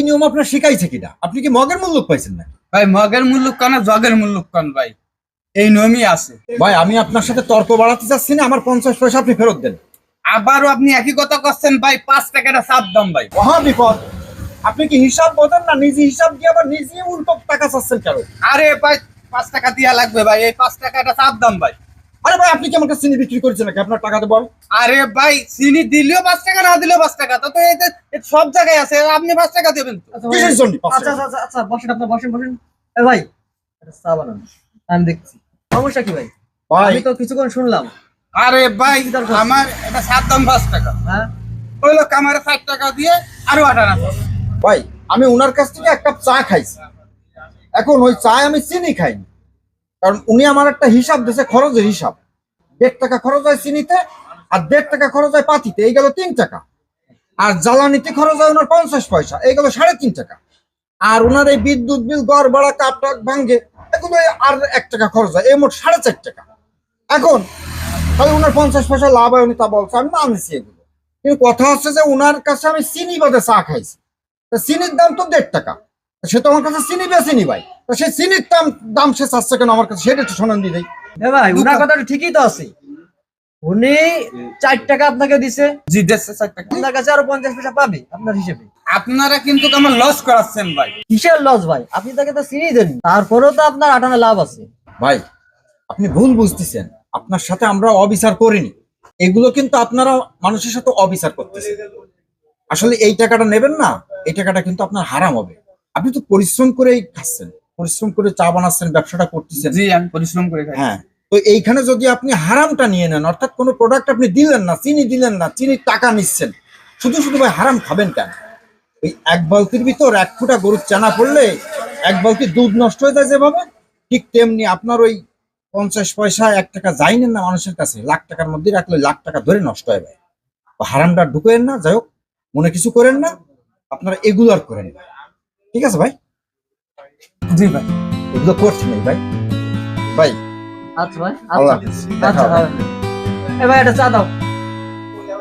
নিয়ম আপনার শিখাইছে কিনা? আপনি কি মগের মূল্য পাইছেন না? ভাই মগের মূল্য কান জগের মূল্য কান ভাই, এই নিয়মই আছে ভাই আমি আপনার সাথে তর্ক বাড়াতে চাচ্ছি না, আমার 50 পয়সা আপনি ফেরত দেন। আবারও আপনি একই কথা করছেন ভাই, 5 টাকাটা চাপ দাম ভাই। মহা বিপদ। আপনি কি হিসাব বোঝেন না? নিজে হিসাব দিয়ে আবার নিজে উল্টো টাকা চাচ্ছেন কেন? আরে ভাই 5 টাকা দিয়া লাগবে ভাই, এই 5 টাকাটা চাপ দাম ভাই। আরে ভাই আপনি কি আমার কাছে চিনি বিক্রি করছেন নাকি? আপনার টাকা দেবো। আরে ভাই চিনি দিলেও 5 টাকা, না দিলেও 5 টাকা, তো এটা সব জায়গায় আছে, আপনি 5 টাকা দেবেন তো। কিসের জন্য? আচ্ছা আচ্ছা আচ্ছা আচ্ছা, বসেন, আপনার বসেন বসেন। এ ভাই, একটা চা বানান, আমি দেখছি। সমস্যা কি ভাই? ভাই আমি তো কিছুক্ষণ শুনলাম। আরে ভাই আমার এটা চাপ দাম 5 টাকা, হ্যাঁ, হইলো কামারে 60 টাকা দিয়ে আরো 58। ভাই আমি ওনার কাছ থেকে এক কাপ চা খাইছি, এখন ওই চা আমি চিনি খাইনি, কারণ উনি আমার একটা হিসাব দিয়েছে, খরচের হিসাব। 1.5 টাকা খরচ হয় চিনিতে, আর 1.5 টাকা খরচ হয় পাতিতে, এই গেল 3 টাকা। আর জ্বালানিতে খরচ হয় ওনার 50 পয়সা, এই গেল 3.5 টাকা। আর ওনার এই বিদ্যুৎ বিল, গড় ভাড়া, কাপ টাক ভাঙ্গে, এগুলো আর 1 টাকা খরচ হয়, এই মোট 4.5 টাকা। এখন তাহলে ওনার 50 পয়সা লাভ হয়, উনি তা বলছে, আমি মানছি এগুলো। কিন্তু কথা হচ্ছে যে ওনার কাছে আমি চিনি বাদে চা খাইছি, তা চিনির দাম তো 1.5 টাকা, সে তো আমার কাছে চিনি বেচিনি ভাই, তো সেই চিনির দাম দাম সে চাচ্ছে কেন আমার কাছে, সেটা একটু শোনান দি দেয়। এ ভাই, উনার কথাটা ঠিকই তো আছে। উনি 4 টাকা আপনাকে দিছে, জি দেড়শো 60 টাকা। আপনার কাছে আরো 50 পয়সা পাবে আপনার হিসেবে। আপনারা কিন্তু আমার লস করাচ্ছেন ভাই। কিসের লস ভাই? আপনি তাকে তো চিনি দেন, তারপরেও তো আপনার 58 লাভ আছে। ভাই আপনি ভুল বুঝতেছেন, আপনার সাথে আমরা অবিচার করিনি, এগুলো কিন্তু আপনারা মানুষের সাথে অবিচার করতেছেন। আসলে এই টাকাটা নেবেন না, এই টাকাটা কিন্তু আপনার হারাম হবে। আপনি তো পরিশ্রম করেই খাচ্ছেন, পরিশ্রম করে চা বানাচ্ছেন, ব্যবসাটা করতেছেন। জি আমি পরিশ্রম করে খাই। হ্যাঁ, তো এইখানে যদি আপনি হারামটা নিয়ে নেন, অর্থাৎ কোনো প্রোডাক্ট আপনি দিলেন না, চিনি দিলেন না, চিনির টাকা নিচ্ছেন, শুধু শুধু ভাই হারাম খাবেন কেন? ওই এক বালতির ভিতর 1 ফুটা গরুর চানা পড়লে 1 বালতি দুধ নষ্ট হয়ে যায় যেভাবে, ঠিক তেমনি আপনার ওই 50 পয়সা 1 টাকা যাই নেন না মানুষের কাছে, লাখ টাকার মধ্যে রাখলে লাখ টাকা ধরে নষ্ট হয়ে যায়। তো হারামটা ঢুকেন না, যাই হোক, মনে কিছু করেন না, আপনারা এগুলো আর করেন না, ঠিক আছে ভাই? জি ভাই। এগুলো করছেন না ভাই। ভাই আচ্ছা ভাই, আল্লাহ আচ্ছা হাফেজ। আচ্ছা, দেখা হবে। এ ভাই, একটা চা দাও।